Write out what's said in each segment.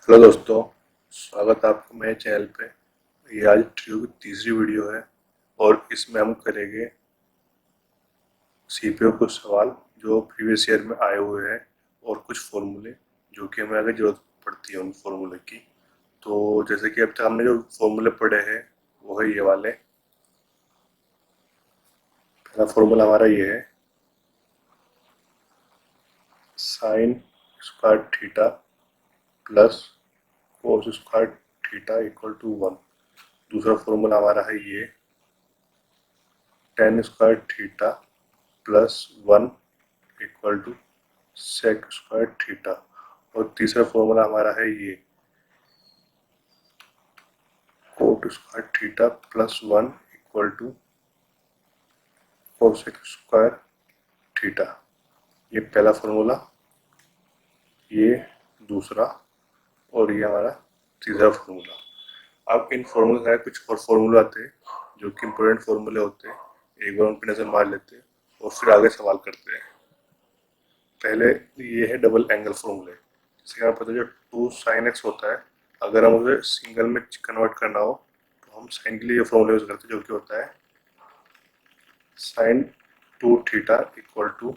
Hello दोस्तों, स्वागत है आपका मेरे चैनल पे। ये आज ट्रियो की तीसरी वीडियो है और इसमें हम करेंगे सीपीयू कुछ सवाल जो प्रीवियस ईयर में आए हुए हैं और कुछ फॉर्मूले जो कि हमें आगे जरूरत पड़ती है उन फॉर्मूले की। तो जैसे कि अब तक हमने जो फॉर्मूले पढ़े हैं वो है ये वाले। पहला फॉर्मूला हमारा ये है sine square theta plus cos square theta equal to 1। दूसरा फॉर्मूला हमारा है ये tan square theta plus 1 equal to sec square theta. और तीसरा फॉर्मूला हमारा है ये cot square theta plus 1 equal to cosec square theta. ये पहला फॉर्मूला, ये दूसरा और ये हमारा तीसरा फॉर्मूला। अब इन फॉर्मूला का कुछ और फॉर्मूला आते हैं जो कि इम्पोर्टेंट फॉर्मूले होते हैं, एक बार उन पर नजर मार लेते हैं और फिर आगे सवाल करते हैं। पहले ये है डबल एंगल फॉर्मूले। जैसे हमें पता है जो 2 साइन एक्स होता है, अगर हम उसे सिंगल में कन्वर्ट करना हो तो हम साइन के लिए ये फॉर्मूला यूज करते हैं जो कि होता है sine 2 theta equal to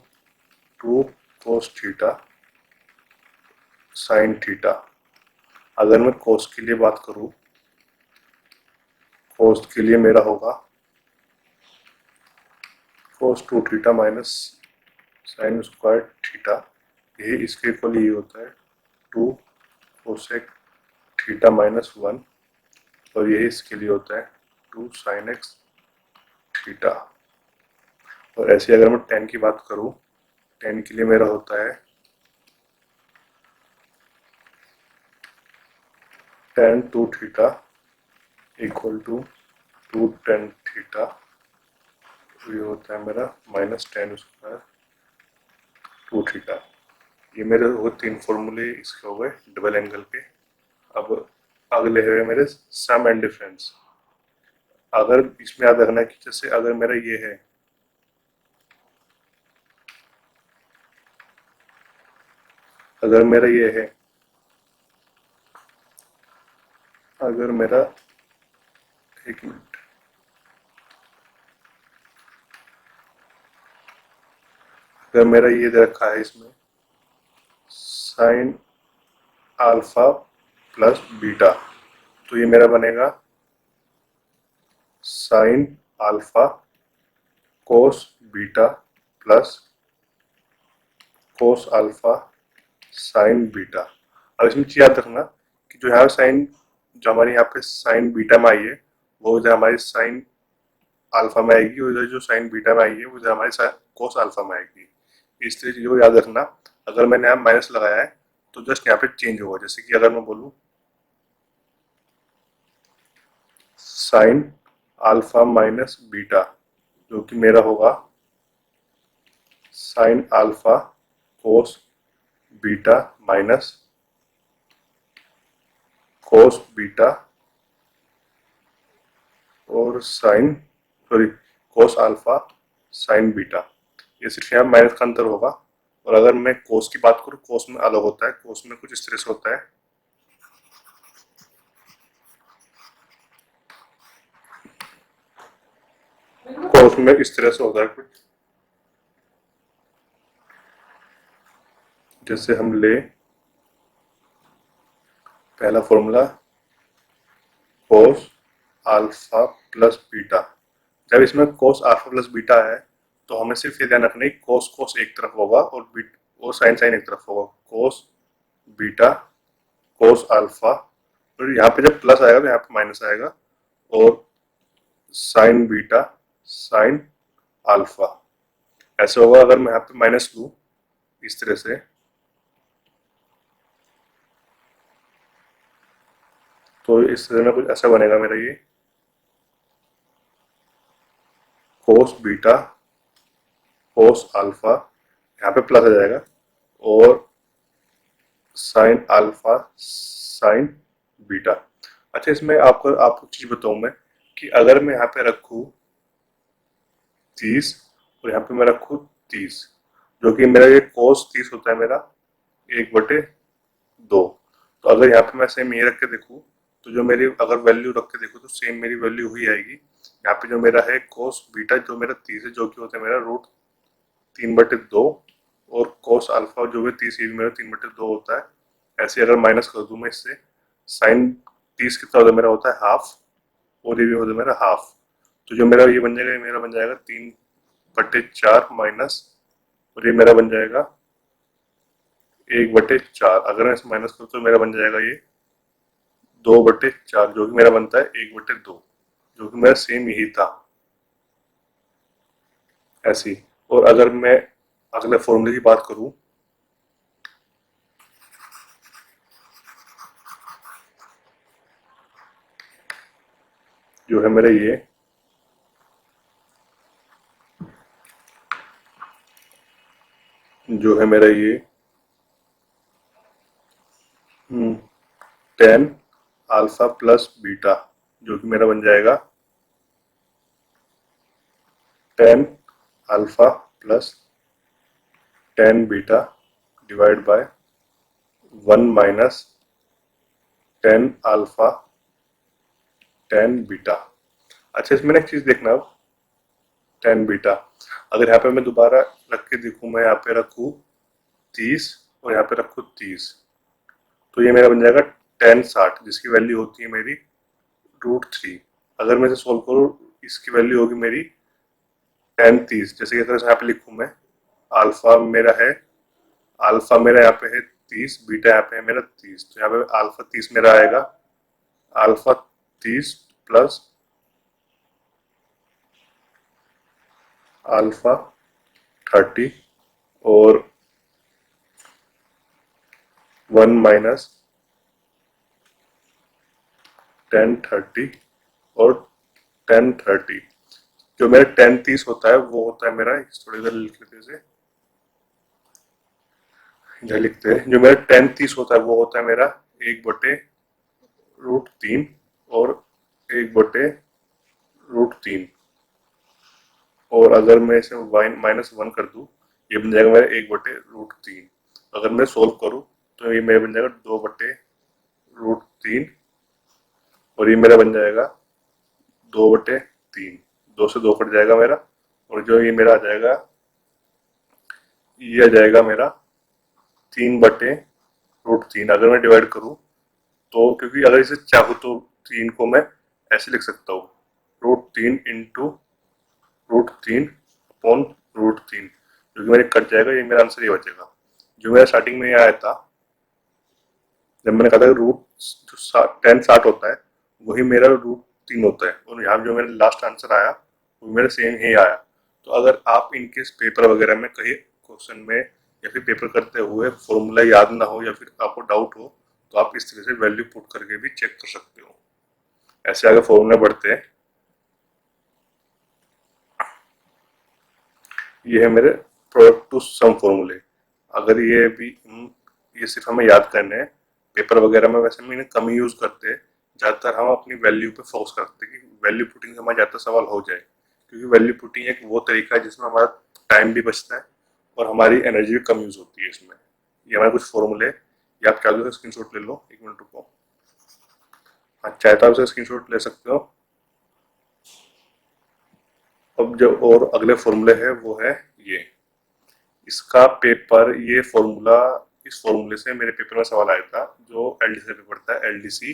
2 cos theta sine theta. अगर मैं कोस के लिए बात करूं, कोस के लिए मेरा होगा कोस 2 theta minus sign square theta. यही इसके इक्वल ही होता है 2 कोसेक थीटा माइनस 1 और यही इसके लिए होता है 2 साइन एक्स थीटा। और ऐसे अगर मैं टेन की बात करूं, टेन के लिए मेरा होता है tan 2 theta equal to 2 tan theta. ये होता है मेरा माइनस टेन स्क्वायर 2 थीटा। ये मेरे वो तीन फॉर्मूले इसके हो गए डबल एंगल के। अब अगले है मेरे सम एंड डिफरेंस। अगर इसमें याद रखना है कि जैसे अगर मेरा ये है, अगर मेरा ये है, अगर मेरा एक मिनट, अगर मेरा ये दे रखा है इसमें साइन अल्फा प्लस बीटा, तो ये मेरा बनेगा sign alpha cos beta plus cos alpha sine beta. अब इसमें चीज याद रखना कि जो यहाँ साइन, जो हमारे यहाँ पे साइन बीटा में आई है वो इधर हमारी साइन अल्फा में आएगी, और इधर जो साइन बीटा में आई है वो इधर हमारी कोस अल्फा में आएगी। इस तरह चीजों को याद रखना। अगर मैंने यहाँ माइनस लगाया है तो जस्ट यहाँ पे चेंज होगा। जैसे कि अगर मैं बोलूँ साइन अल्फा माइनस बीटा, जो कि मेरा होगा sine alpha cos beta minus cos beta और sine, sorry, cos alpha sine beta. ये सिर्फ यहाँ माइनस का अंतर होगा। और अगर मैं कोस की बात करूँ, कोस में अलग होता है, कोस में कुछ इस तरह से होता है, कोस में इस तरह से होता है कुछ। जैसे हम ले पहला formula cos alpha plus beta. जब इसमें कोस अल्फा प्लस बीटा है तो हमें सिर्फ ये ध्यान रखना है कोस कोस एक तरफ होगा और बीट और साइन साइन एक तरफ होगा। कोस बीटा कोस अल्फा, और यहाँ पे जब प्लस आएगा तो यहाँ पे माइनस आएगा, और साइन बीटा साइन अल्फा। ऐसे होगा अगर मैं यहाँ पे माइनस लूँ इस तरह से, तो इस तरह में कुछ ऐसा बनेगा मेरा ये कोस बीटा कोस अल्फा, यहाँ पे प्लस आ जाएगा, और साइन अल्फा साइन बीटा। अच्छा, इसमें आपको चीज बताऊं मैं कि अगर मैं यहाँ पे रखूँ 30 और यहाँ पे मैं रखूँ 30, जो कि मेरा ये कोस 30 होता है मेरा 1/2, तो अगर यहाँ पे मैं सेम ये रख के देखूँ तो जो मेरी अगर वैल्यू रख के देखूँ तो सेम मेरी वैल्यू हुई आएगी। यहाँ पे जो मेरा है कोस बीटा जो मेरा 30 है जो कि होता है मेरा रूट 3/2 और कोस अल्फा जो है 30 ये भी मेरा 3/2 होता है। ऐसे अगर माइनस कर दूँ मैं इससे साइन 30 कितना होता है मेरा होता है हाफ और ये भी होता है मेरा हाफ। तो जो मेरा ये बन जाएगा ये मेरा बन जाएगा 3/4 माइनस और ये मेरा बन जाएगा 1/4। अगर मैं इसे माइनस करूँ तो मेरा बन जाएगा ये 2/4 जो कि मेरा बनता है 1/2 जो कि मेरा सेम यही था ऐसी। और अगर मैं अगले फॉर्मूले की बात करूं जो है मेरा ये जो है मेरा ये 10 अल्फा प्लस बीटा जो कि मेरा बन जाएगा 10 alpha plus 10 beta divide by 1 minus 10 alpha 10 beta. अच्छा इसमें एक चीज देखना अब 10 बीटा अगर यहाँ पे मैं दोबारा रख के देखूं मैं यहाँ पे रखूं 30 और यहाँ पे रखूं 30 तो ये मेरा बन जाएगा 10/60 जिसकी वैल्यू होती है मेरी √3। अगर मैं इसे सोल्व करूँ इसकी वैल्यू होगी मेरी 10/30 जैसे कि अगर यहाँ पे लिखूँ मैं अल्फा मेरा है अल्फा मेरा यहाँ पे है 30 बीटा यहाँ पे है मेरा 30 तो यहाँ पे अल्फा 30 मेरा आएगा अल्फा 30 प्लस अल्फा 30 और 1 माइनस 10/30 और 10/30 जो मेरा 10/30 होता है वो होता है मेरा थोड़ी देर लिख लेते हैं इधर लिखते हैं जो मेरा 10/30 होता है वो होता है मेरा 1/√3 और 1/√3 और अगर मैं इसे -1 कर दूं ये बन जाएगा मेरा 1/√3। अगर मैं सोल्व करूं तो ये मेरा बन जाएगा 2/√3 और ये मेरा बन जाएगा 2/3। 2 से 2 कट जाएगा मेरा और जो ये मेरा आ जाएगा ये आ जाएगा मेरा 3/√3। अगर मैं डिवाइड करूं तो क्योंकि अगर इसे चाहूँ तो 3 को मैं ऐसे लिख सकता हूँ √3 इंटू √3 अपॉन √3 जो कि मेरे कट जाएगा ये मेरा आंसर ये बचेगा। जो मेरा स्टार्टिंग में ये आया था जब मैंने कहा था रूट जो 10/60 होता है वही मेरा √3 होता है और यहाँ जो मेरा लास्ट आंसर आया वो मेरा सेम ही आया। तो अगर आप इनकेस पेपर वगैरह में कहीं क्वेश्चन में या फिर पेपर करते हुए फॉर्मूला याद ना हो या फिर आपको डाउट हो तो आप इस तरह से वैल्यू पुट करके भी चेक कर सकते हो। ऐसे आगे फॉर्मूला बढ़ते हैं। ये है मेरे प्रोडक्ट टू सम फॉर्मूले। अगर ये भी ये सिर्फ हमें याद करने हैं पेपर वगैरह में वैसे में इन्हें कम ही यूज करते हैं। ज़्यादातर हम अपनी वैल्यू पे फोकस करते हैं कि वैल्यू पुटिंग से हमारा ज़्यादा सवाल हो जाए क्योंकि वैल्यू पुटिंग एक वो तरीका है जिसमें हमारा टाइम भी बचता है और हमारी एनर्जी भी कम यूज होती है इसमें। ये हमारे कुछ फॉर्मूले ये आप चाहो तो स्क्रीन शॉट ले लो 1 मिनट रुको। हाँ चाहे तो आप स्क्रीन शॉट ले सकते हो। अब जो और अगले फॉर्मूले है वो है ये इसका पेपर ये फॉर्मूला इस फॉर्मूले से मेरे पेपर में सवाल आया था जो एलडीसी पेपर था एलडीसी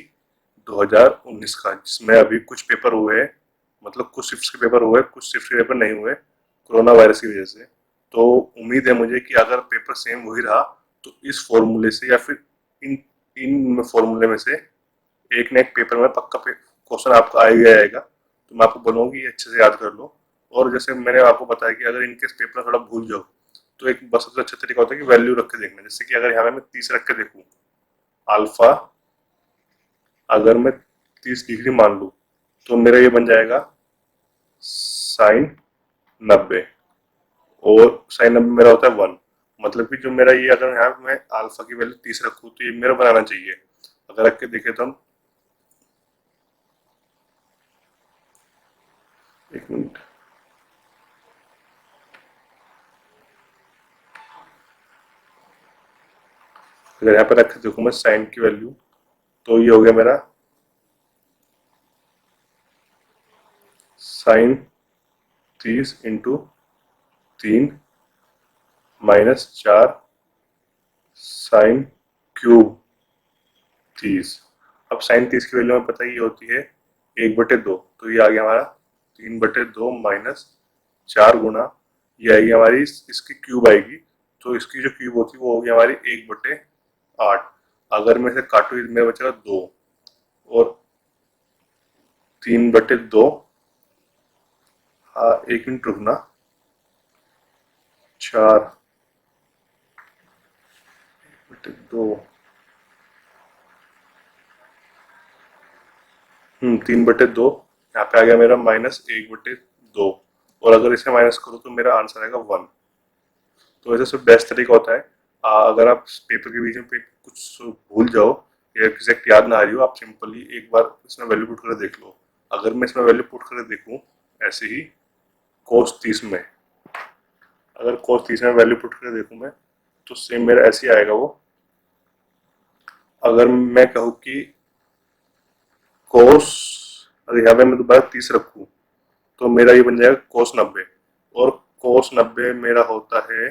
2019 का जिसमें अभी कुछ पेपर हुए मतलब कुछ शिफ्ट के पेपर हुए कुछ शिफ्ट के पेपर नहीं हुए कोरोना वायरस की वजह से। तो उम्मीद है मुझे कि अगर पेपर सेम वही रहा तो इस फॉर्मूले से या फिर इन इन फॉर्मूले में से एक ना एक पेपर में पक्का क्वेश्चन आपको आ ही आएगा। तो मैं आपको बोलूँगा कि अच्छे से याद कर लो। और जैसे मैंने आपको बताया कि अगर इनकेस पेपर थोड़ा भूल जाओ तो एक बस सबसे अच्छा तरीका होता है कि वैल्यू रख के देखना। जैसे कि अगर यहाँ मैं 30 रख के देखूँ अल्फा अगर मैं 30 डिग्री मान लूँ तो मेरा ये बन जाएगा sin 90 और sin 90 मेरा होता है 1। मतलब कि जो मेरा ये अगर यहाँ मैं अल्फा की वैल्यू 30 रखूँ तो ये मेरा बनाना चाहिए। अगर रख के देखे तो हम 1 मिनट अगर यहाँ पे रख देखूँ मैं साइन की वैल्यू, तो ये हो गया मेरा sine 30 into 3 minus 4 sine cube 30। अब साइन 30 की वैल्यू हमें पता ही होती है 1/2, तो ये आ गया हमारा 3/2 माइनस 4 गुना ये आएगी हमारी इसकी क्यूब आएगी, तो इसकी जो क्यूब होती है वो होगी हमारी 1/8। अगर मैं इसे काटू मेरे बचेगा 2 और 3/2। हाँ, 1 मिनट रुकना। 4/2, 3/2 यहाँ पे आ गया मेरा -1/2, और अगर इसे माइनस करो तो मेरा आंसर आएगा 1। तो वैसे सब बेस्ट तरीका होता है, अगर आप पेपर के बीच में कुछ भूल जाओ या एग्जैक्ट याद ना आ रही हो, आप सिंपली एक बार इसमें वैल्यू पुट कर देख लो। अगर मैं इसमें वैल्यू पुट कर देखूं ऐसे ही कोस 30 में, अगर कोस 30 में वैल्यू पुट कर देखूं मैं, तो सेम मेरा ऐसे ही आएगा वो। अगर मैं कहूँ कि कोस, अगर यहाँ पे मैं दोबारा 30 रखूँ तो मेरा ये बन जाएगा कोस 90, और कोस 90 मेरा होता है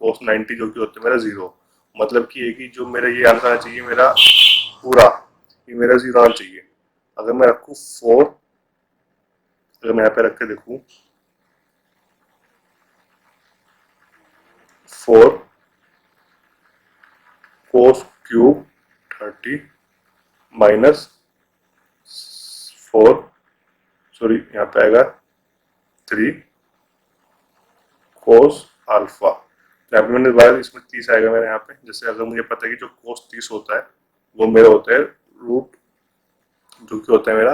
कोस 90, जो कि होता है मेरा 0। मतलब कि एक ही जो मेरा ये आंसर आना चाहिए मेरा पूरा, ये मेरा 0 आना चाहिए। अगर मैं रखूँ 4, अगर मैं यहाँ पे रख के देखूँ 4 कोस क्यूब 30 माइनस 4, सॉरी यहाँ पे आएगा 3 कोस अल्फा। यहाँ पे मैंने दोबारा इसमें 30 आएगा मेरे यहाँ पे, जैसे अगर मुझे पता है कि जो कोस 30 होता है वो मेरा होता है रूट, जो कि होता है मेरा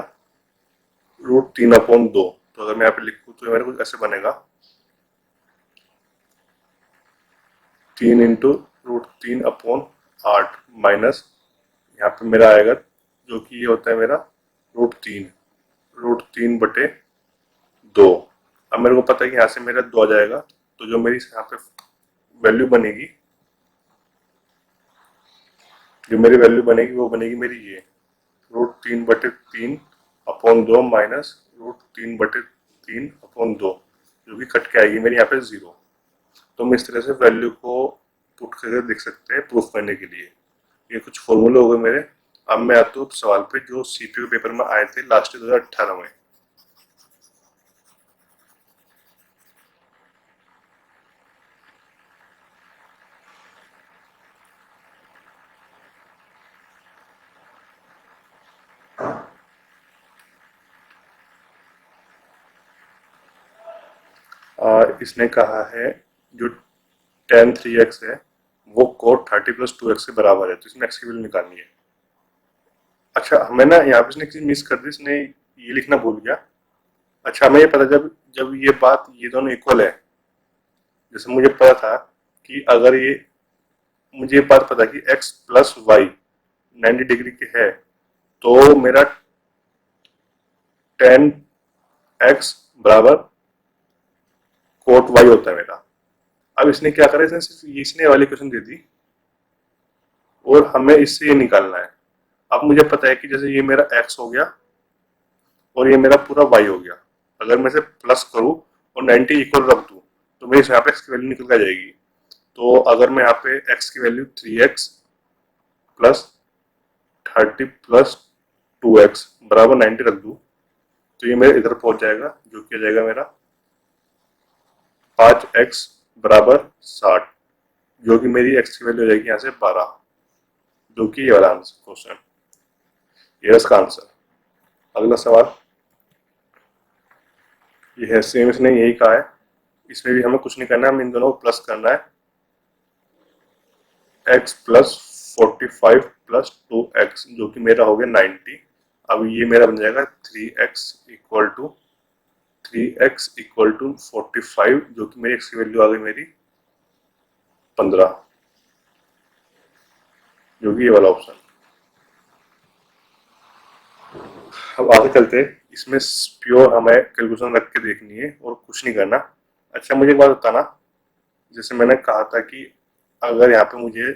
√3/2। तो अगर मैं यहाँ पे लिखूँ तो मेरे कुछ ऐसे बनेगा 3 इंटू √3/8 माइनस यहाँ पे मेरा आएगा जो कि ये होता है मेरा √3 अब मेरे को पता है कि यहाँ से मेरा 2 आ जाएगा, तो जो मेरी यहाँ पे वैल्यू बनेगी, वो बनेगी मेरी ये √3/3/2 माइनस √3/3/2, जो कि कट के आएगी मेरी यहाँ पे 0। तो हम इस तरह से वैल्यू को पुट करके देख सकते हैं प्रूफ करने के लिए। ये कुछ फॉर्मूले हो गए मेरे। अब मैं आता हूँ सवाल पे जो सीपीयू पेपर में आए थे लास्ट 2018 में। इसने कहा है जो tan 3x है वो cot 30+2x के बराबर है, तो इसमें x की वैल्यू निकालनी है। अच्छा, हमें ना यहाँ पे इसने चीज मिस कर दी, इसने ये लिखना भूल गया। अच्छा, हमें ये पता जब जब ये दोनों इक्वल है, जैसे मुझे पता था कि अगर ये मुझे ये बात पता कि x प्लस वाई 90 डिग्री के है, तो मेरा tan x बराबर कोट वाई होता है मेरा। अब इसने क्या करा, इसने सिर्फ इसने वाली क्वेश्चन दे दी और हमें इससे ये निकालना है। अब मुझे पता है कि जैसे ये मेरा x हो गया और ये मेरा पूरा y हो गया, अगर मैं इसे प्लस करूं और 90 इक्वल रख दूं तो मेरे यहाँ पे x की वैल्यू निकल कर जाएगी। तो अगर मैं यहाँ पे x की वैल्यू 3x प्लस 30+2x बराबर 90 रख दूं तो ये मेरे इधर पहुंच जाएगा, जो कि जाएगा मेरा 5x बराबर 60, जो कि मेरी x की वैल्यू हो जाएगी यहाँ से 12, जो कि ये वाला आंसर क्वेश्चन, ये इसका आंसर। अगला सवाल ये है, सेम इसने यही कहा है, इसमें भी हमें कुछ नहीं करना है, हमें इन दोनों को प्लस करना है। x प्लस 45+2x जो कि मेरा हो गया 90। अब ये मेरा बन जाएगा 3x इक्वल टू 45, जो कि मेरी x की वैल्यू आ गई मेरी 15, जो कि ये वाला ऑप्शन। अब आगे चलते, इसमें प्योर हमें कैलकुलेशन रख के देखनी है और कुछ नहीं करना। अच्छा, मुझे एक बात बताना, जैसे मैंने कहा था कि अगर यहाँ पे मुझे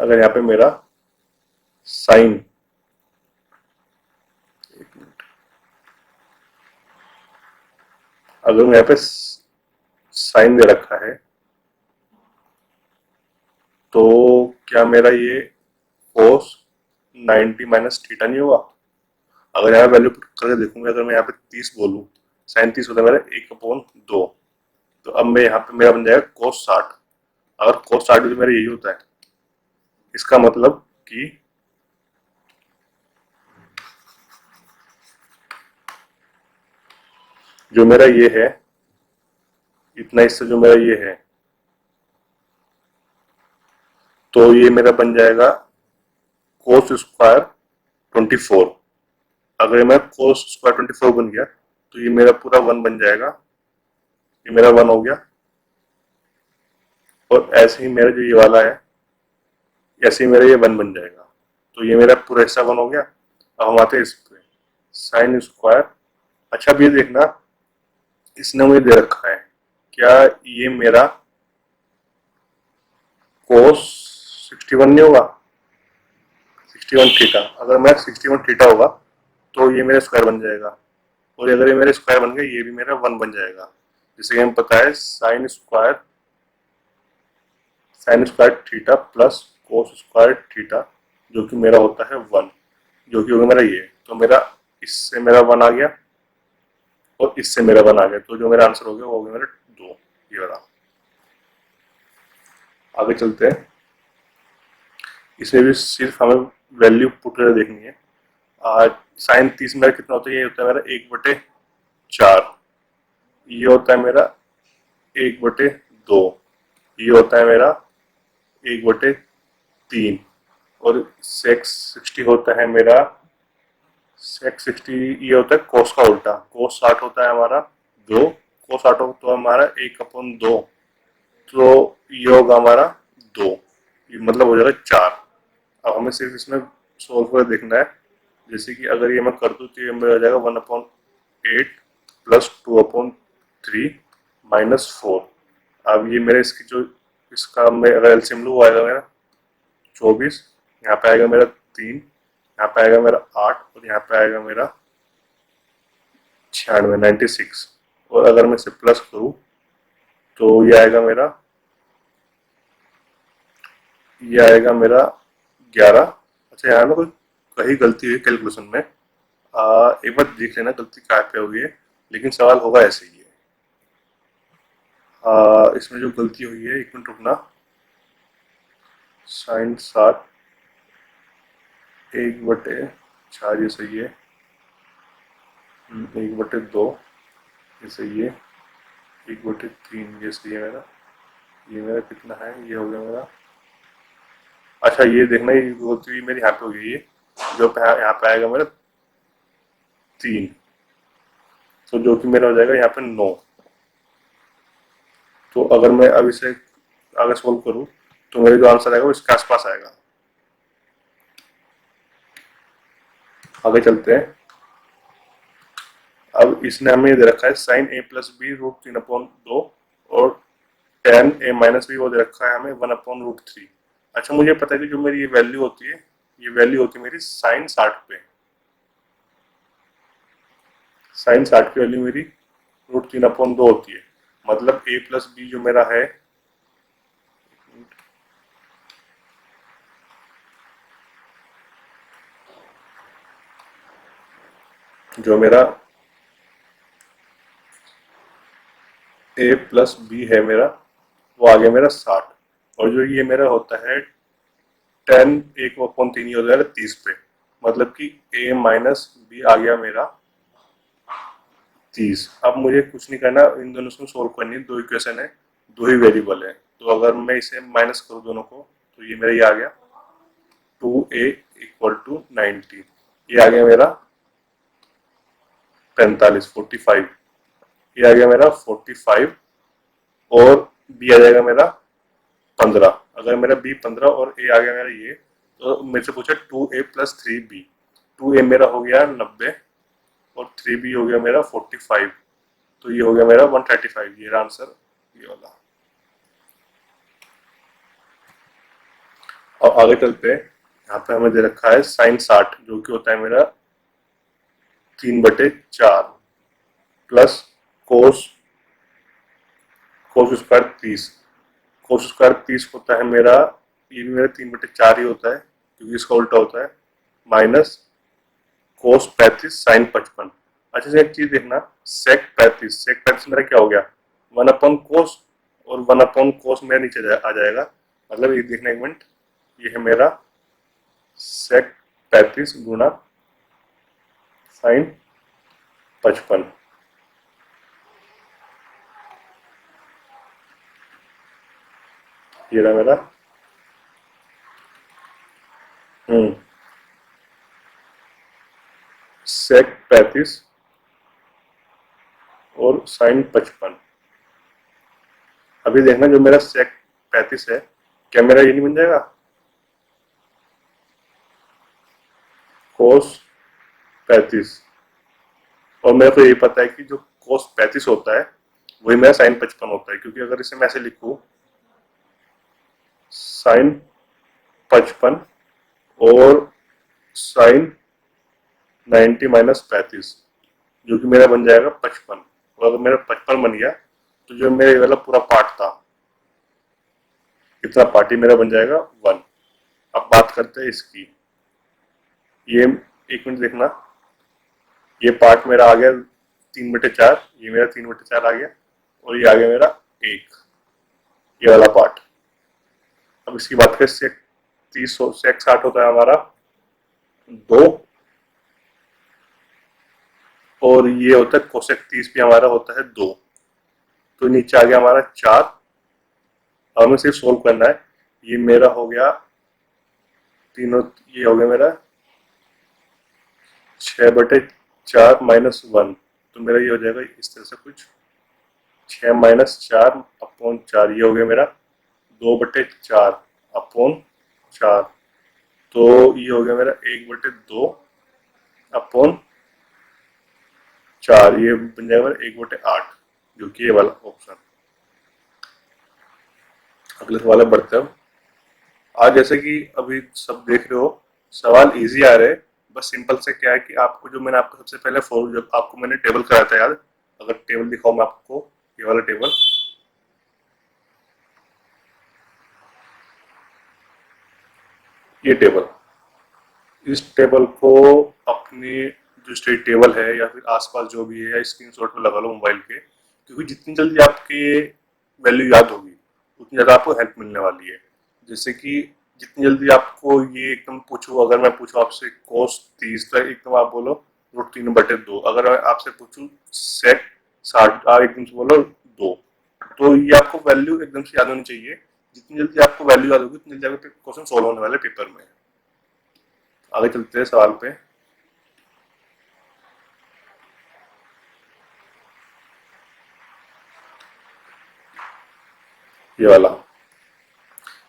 अगर यहाँ पे मेरा साइन, एक मिनट, अगर मैं यहाँ पे साइन दे रखा है तो क्या मेरा ये cos 90 माइनस थीटा नहीं होगा? अगर यहाँ वैल्यू पुट करके देखूंगा, अगर मैं यहाँ पे 30 बोलूँ, साइन 30 होता है मेरा 1/2, तो अब मैं यहाँ पे मेरा बन जाएगा cos 60। अगर cos 60 तो मेरा यही होता है, इसका मतलब कि जो मेरा ये है, इतना हिस्सा जो मेरा ये है, तो ये मेरा बन जाएगा cos स्क्वायर 24। अगर मैं cos स्क्वायर 24 बन गया तो ये मेरा पूरा 1 बन जाएगा, ये मेरा 1 हो गया। और ऐसे ही मेरा जो ये वाला है, ऐसे ही मेरा ये 1 बन जाएगा, तो ये मेरा पूरा हिस्सा 1 हो गया। अब हम आते हैं इस पे, साइन स्क्वायर। अच्छा, अब ये देखना, इसने मुझे दे रखा है, क्या ये मेरा cos 61 नहीं होगा? 61 थीटा, अगर मैं 61 थीटा होगा तो ये मेरा स्क्वायर बन जाएगा, और अगर ये मेरा स्क्वायर बन गया, ये भी मेरा 1 बन जाएगा। जैसे कि हमें पता है sine square theta plus cos square theta, जो कि मेरा होता है 1, जो कि होगा मेरा ये। तो मेरा इससे मेरा 1 आ गया और इससे मेरा 1 आ गया, तो जो मेरा आंसर हो गया वो हो गया मेरा 2, ये वाला। आगे चलते हैं, इसमें भी सिर्फ हमें वैल्यू पुट करके देखनी है। साइन 30 मेरा कितना होता है? ये होता है मेरा 1/4, ये होता है मेरा 1/2, ये होता है मेरा 1/3, और सेक्स 60 होता है मेरा, सेक्स 60 ये होता है कोस का उल्टा, कोस 60 होता है हमारा 2, कोस 60 तो हमारा 1/2, तो ये होगा हमारा 2, ये मतलब हो जाएगा 4। अब हमें सिर्फ इसमें सोल्व कर देखना है, जैसे कि अगर ये मैं कर दूँ तो ये मेरा हो जाएगा 1/8 प्लस 2/3 माइनस 4। अब ये मेरे इसकी जो इसका मैं अगर एलसीएम लूँ, वो आएगा मेरा 24, यहाँ पे आएगा मेरा 3, यहाँ पे आएगा मेरा 8, और यहाँ पे आएगा मेरा 96। और अगर मैं इसे प्लस करूँ तो ये आएगा मेरा 11। अच्छा, यहाँ ना कोई कहीं गलती हुई कैलकुलेशन में, एक बार देख लेना गलती कहाँ पे हुई है, लेकिन सवाल होगा ऐसे ही है। इसमें जो गलती हुई है, एक मिनट रुकना, साइन 7 1/4 ये सही है, 1/2 ये सही है, 1/3 ये सही है मेरा, ये मेरा कितना है, ये हो गया मेरा। अच्छा, ये देखना, ये गलती हुई मेरी यहाँ पे हो गई है, जो यहाँ पे आएगा मेरा 3, तो जो कि मेरा हो जाएगा यहाँ पे 9। तो अगर मैं अब इसे आगे सोल्व करूँ तो मेरा जो आंसर आएगा वो इसके आसपास आएगा। आगे चलते हैं, अब इसने हमें दे रखा है साइन a प्लस बी √3/2, और tan a माइनस बी वो दे रखा है हमें 1/√3। अच्छा, मुझे पता है कि जो मेरी ये वैल्यू होती है, ये वैल्यू होती है मेरी साइन 60 पे, साइन 60 की वैल्यू मेरी √3/2 होती है। मतलब a प्लस बी जो मेरा है, जो मेरा a प्लस बी है मेरा, वो आ गया मेरा 60, और जो ये मेरा होता है 10 1/3 ही हो जाएगा 30 पे, मतलब कि a माइनस बी आ गया मेरा 30। अब मुझे कुछ नहीं करना, इन दोनों को सोल्व करनी है, दो इक्वेशन है, दो ही वेरिएबल है, तो अगर मैं इसे माइनस करूँ दोनों को, तो ये मेरा ये आ गया 2a = 90, ये आ गया मेरा 45, ये आ गया मेरा 45, और b आ जाएगा मेरा 15। अगर मेरा b 15 और a आ गया मेरा ये, तो मेरे से पूछा 2a + 3b, 2a मेरा हो गया 90 और 3b हो गया मेरा 45, तो ये हो गया मेरा 135, ये आंसर ये वाला। अब आगे चलते हैं। यहाँ पे हमें दे रखा है साइन 60 जो कि होता है मेरा 3/4 plus cos cos square 30। Cos square 30 होता है मेरा, ये भी मेरा 3/4 ही होता है क्योंकि इसका उल्टा होता है, माइनस कोस 35 साइन 55। अच्छा से एक चीज देखना, सेक 35 मेरा क्या हो गया, 1/कोस, और 1/कोस मेरा नीचे आ जाएगा। मतलब ये देखना एक मिनट, ये है मेरा सेक 35 गुना साइन 55। ये रहा मेरा सेक 35 और साइन 55। अभी देखना जो मेरा सेक 35 है, क्या मेरा ये नहीं बन जाएगा कोस 35, और मेरे को यही पता है कि जो कोस 35 होता है वही मेरा साइन 55 होता है, क्योंकि अगर इसे मैं ऐसे लिखूं साइन 55 और साइन 90 माइनस 35 जो कि मेरा बन जाएगा 55। और अगर मेरा 55 बन गया तो जो मेरा ये वाला पूरा पार्ट था, इतना पार्ट ही मेरा बन जाएगा 1। अब बात करते हैं इसकी, ये एक मिनट देखना, ये पार्ट मेरा आ गया 3/4, ये मेरा 3/4 आ गया, और ये आ गया मेरा 1, ये वाला पार्ट। अब इसकी बात करें, सेक 30 सेक 60 होता है हमारा 2, और ये होता है कोसेक 30 भी हमारा होता है 2, तो नीचे आ गया हमारा 4। अब हमें सिर्फ सोल्व करना है। ये मेरा हो गया तीनों, ये हो गया मेरा 6/4 माइनस 1, तो मेरा ये हो जाएगा इस तरह से कुछ 6 माइनस 4/4, ये हो गया मेरा 2/4/4, तो ये हो गया मेरा 1/2/4, ये बन जाएगा मेरा 1/8, जो कि ये वाला ऑप्शन। अगले सवाल बढ़ते हैं। आज जैसे कि अभी सब देख रहे हो, सवाल इजी आ रहे हैं, बस सिंपल से क्या है कि आपको जो मैंने आपको सबसे पहले जब आपको मैंने टेबल कराया था याद, अगर टेबल दिखाऊं मैं आपको, ये वाला टेबल, ये टेबल, इस टेबल को अपने जो स्टेट टेबल है या फिर आसपास जो भी है, या स्क्रीनशॉट में लगा लो मोबाइल के, क्योंकि जितनी जल्दी आपके वैल्यू याद होगी उतनी ज़्यादा आपको हेल्प मिलने वाली है। जैसे कि जितनी जल्दी आपको ये एकदम पूछूं, अगर मैं पूछूं आपसे कोस 30, तो एकदम आप बोलो √3/2। अगर मैं आपसे पूछूं सेक 60, आप एकदम से बोलो 2। तो ये आपको वैल्यू एकदम से याद होनी चाहिए। जितनी जल्दी आपको वैल्यू याद होगी उतनी जल्दी आपके क्वेश्चन सोल्व होने वाले पेपर में। आगे चलते हैं सवाल पे। ये वाला,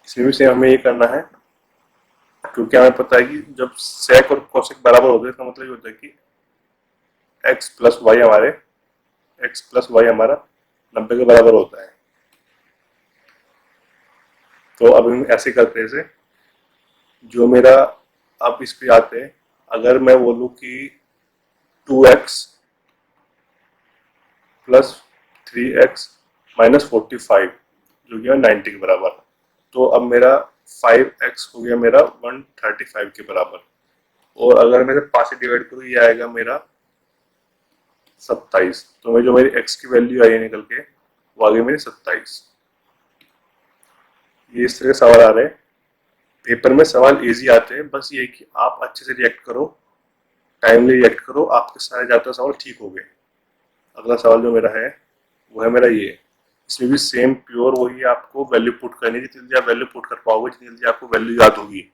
इसमें भी सेम हमें ये करना है, क्योंकि हमें पता है कि जब सेक और कोसेक बराबर होते हैं इसका मतलब ये होता है कि x प्लस वाई हमारा 90 के बराबर होता है। तो अब हम ऐसे करते हैं, इसे जो मेरा, अब इस पे आते हैं, अगर मैं बोलूं कि 2x प्लस 3x माइनस 45 जो कि 90 के बराबर, तो अब मेरा 5x हो गया मेरा 135 के बराबर, और अगर मैं 5 से डिवाइड करूँ ये आएगा मेरा 27। तो मैं जो मेरी x की वैल्यू आई निकल के वो आ गई मेरी 27। ये इस तरह के सवाल आ रहे हैं पेपर में। सवाल इजी आते हैं, बस ये कि आप अच्छे से रिएक्ट करो, टाइमली रिएक्ट करो, आपके सारे ज़्यादातर सवाल ठीक हो गए। अगला सवाल जो मेरा है वो है मेरा ये, इसमें भी सेम प्योर वही है, आपको वैल्यू पुट करनी है। जितनी जल्दी आप वैल्यू पुट कर पाओगे, जितनी जल्दी आपको वैल्यू याद होगी,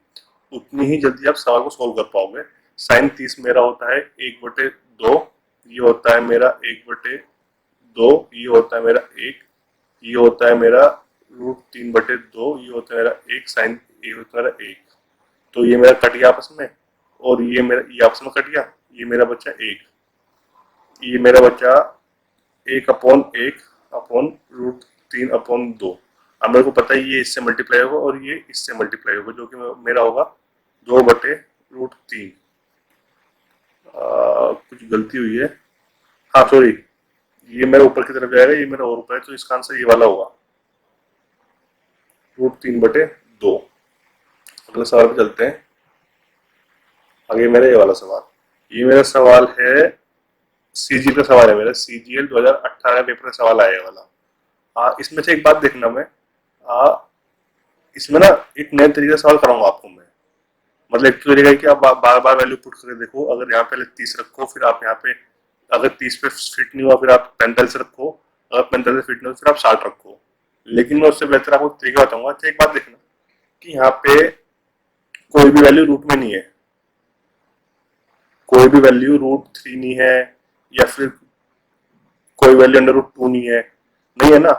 उतनी ही जल्दी आप सवाल को सोल्व कर पाओगे। साइन 30 मेरा होता है 1/2, ये होता है मेरा 1/2, ये होता है मेरा 1, ये होता है मेरा √3/2, ये होता है मेरा 1 साइन, ये होता है मेरा 1। तो ये मेरा कट गया आपस में, और ये मेरा ये आपस में कट गया, ये मेरा बच्चा 1, ये मेरा बच्चा 1/1 अपॉन √3/2। अब मेरे को पता है ये इससे मल्टीप्लाई होगा और ये इससे मल्टीप्लाई होगा, जो कि मेरा होगा 2/√3। कुछ गलती हुई है, हाँ सॉरी, ये मेरा ऊपर की तरफ जाएगा, ये मेरा और ऊपर है, तो इसका आंसर ये वाला होगा, √3/2। अगले सवाल पे चलते हैं। आगे मेरा ये वाला सवाल, ये मेरा सवाल है सीजी का सवाल है, मेरा सीजीएल 2018 पेपर का सवाल आया वाला। इसमें से एक बात देखना, मैं इसमें ना एक नए तरीके से सवाल कराऊंगा आपको मैं। मतलब एक तो तरीका है कि आप बार बार वैल्यू पुट करके देखो। अगर यहाँ पहले 30 रखो, फिर आप यहाँ पे अगर 30 पे फिट नहीं हुआ फिर आप 45 रखो, अगर 45 फिट नहीं हुआ फिर आप 60 रखो। लेकिन मैं उससे बेहतर आपको तरीका बताऊंगा। अच्छा एक बात देखना कि यहाँ पे कोई भी वैल्यू रूट में नहीं है, कोई भी वैल्यू √3 नहीं है, या फिर कोई वैल्यू √2 नहीं है, नहीं है ना।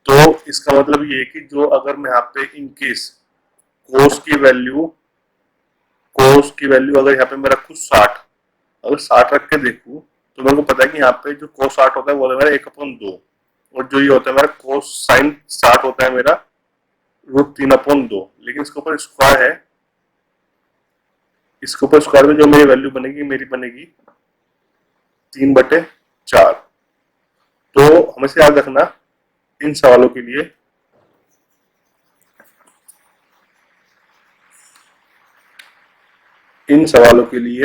तो इसका मतलब ये है कि जो अगर मैं यहाँ पे इन केस कोस की वैल्यू अगर यहाँ पे मैं रखू 60, अगर 60 रख के देखूँ तो मेरे को पता है कि यहाँ पे जो कोस 60 होता है वो है मेरा 1/2, और जो ये होता है मेरा कोस साइन 60 होता है मेरा √3/2। लेकिन इसके ऊपर स्क्वायर है, इसके ऊपर स्क्वायर में जो मेरी वैल्यू बनेगी, मेरी बनेगी 3/4। तो हमेशा याद रखना इन सवालों के लिए,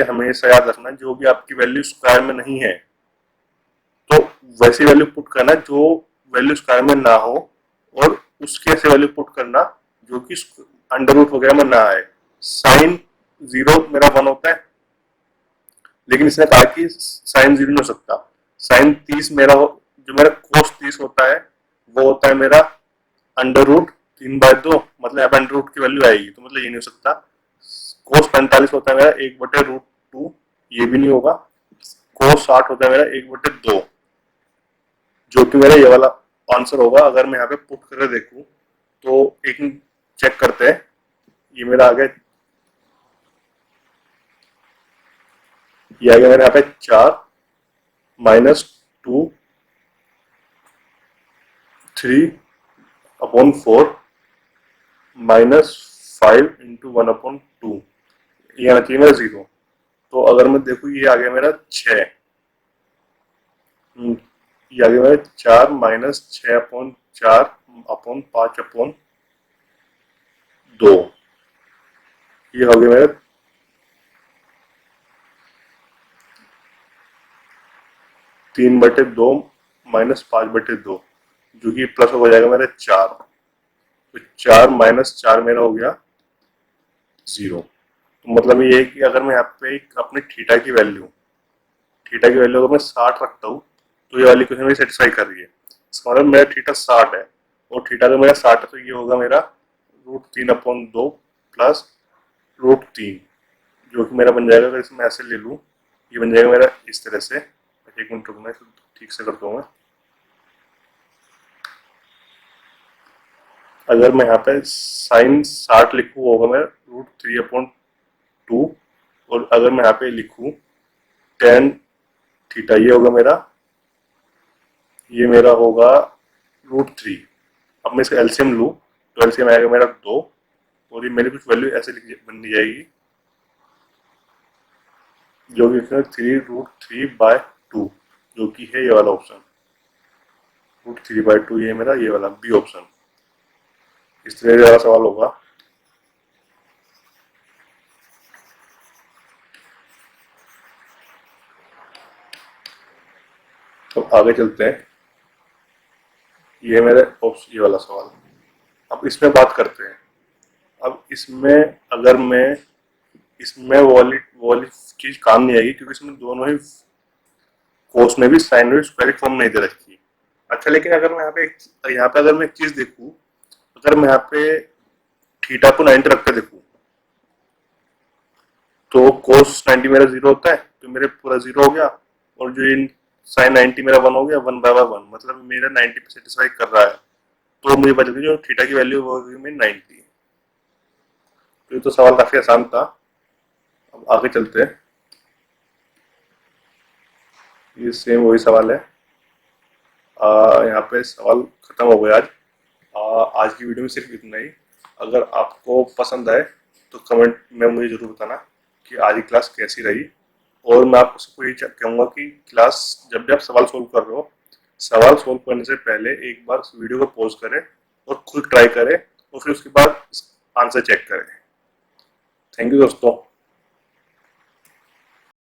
हमेशा याद रखना जो भी आपकी वैल्यू स्क्वायर में नहीं है तो वैसी वैल्यू पुट करना जो वैल्यू स्क्वायर में ना हो, और उसके ऐसे वैल्यू पुट करना जो कि अंडर रूट वगैरह में ना आए। साइन 0 मेरा 1 होता है, लेकिन इसने कहा कि साइन 0 नहीं हो सकता। साइन 30 मेरा जो मेरा कोस 30 होता है वो होता है मेरा √3/2, मतलब अब अंडर रूट की वैल्यू आएगी, तो मतलब ये नहीं हो सकता। कोस 45 होता है मेरा 1/√2, ये भी नहीं होगा। कोस 60 होता है मेरा 1/2, जो कि मेरा ये वाला आंसर होगा। अगर मैं यहाँ पे पुट करके देखूं तो एक चेक करते हैं, ये मेरा आ गया, ये आ गया मेरे यहाँ पे 4 -2 3/4 -5 × 1/2, ये आना चाहिए मेरा 0। तो अगर मैं देखूँ ये आ गया मेरा 6, ये आ गया मेरा 4 -6/4/5/2, ये हो गया मेरा 3/2 -5/2, जो कि प्लस हो जाएगा मेरा 4। तो 4 -4 मेरा हो गया 0। तो मतलब ये है कि अगर मैं यहाँ पे अपने थीटा की वैल्यू अगर मैं 60 रखता हूँ तो ये वाली क्वेश्चन मेरी सेटिस्फाई कर रही है। इसका मतलब मेरा थीटा 60 है, और थीटा अगर मेरा 60 है तो ये होगा मेरा √3/2 प्लस √3, जो कि मेरा बन जाएगा, अगर इसमें ऐसे ले लूँ ये बन जाएगा मेरा इस तरह से। एक मिनट रुकना, ठीक से करता हूँ मैं। अगर मैं यहाँ पे साइन 60 लिखूँ होगा मैं √3/2, और अगर मैं यहाँ पे लिखूँ tan थीटा, ये होगा मेरा, ये मेरा होगा √3। अब मैं इसका एलसीएम लूँ तो एलसीएम आएगा मेरा 2, और ये मेरी कुछ वैल्यू ऐसे बन जाएगी, जो कि 3√3/2, जो कि है ये वाला ऑप्शन, √3/2, ये मेरा ये वाला बी ऑप्शन। इस तरह का सवाल होगा। तो आगे चलते हैं, ये मेरा ये वाला सवाल। अब इसमें बात करते हैं। अब इसमें अगर मैं इसमें वो वाली चीज काम नहीं आएगी, क्योंकि इसमें दोनों ही कोस में भी साइन में भी स्क्वायरिक फॉर्म नहीं दे रखी। अच्छा, लेकिन अगर मैं यहाँ पे अगर मैं एक चीज देखूँ, अगर मैं यहाँ पे थीटा को 90 रख के देखूँ तो कोस 90 मेरा 0 होता है, तो मेरे पूरा 0 हो गया, और जो इन साइन 90 मेरा 1 हो गया, 1/1, मतलब मेरा 90 पे सेटिस्फाई कर रहा है। तो मुझे पता चला जो थीटा की वैल्यू वो होगी मेरी 90। तो ये तो सवाल काफी आसान था। अब आगे चलते हैं, ये सेम वही सवाल है। यहाँ पे सवाल खत्म हो गया आज। आज की वीडियो में सिर्फ इतना ही। अगर आपको पसंद आए तो कमेंट में मुझे ज़रूर बताना कि आज की क्लास कैसी रही। और मैं आपको सबको यही कहूँगा कि क्लास जब भी आप सवाल सोल्व कर रहे हो, सवाल सोल्व करने से पहले एक बार वीडियो को पॉज करें और खुद ट्राई करें और फिर उसके बाद आंसर चेक करें। थैंक यू दोस्तों।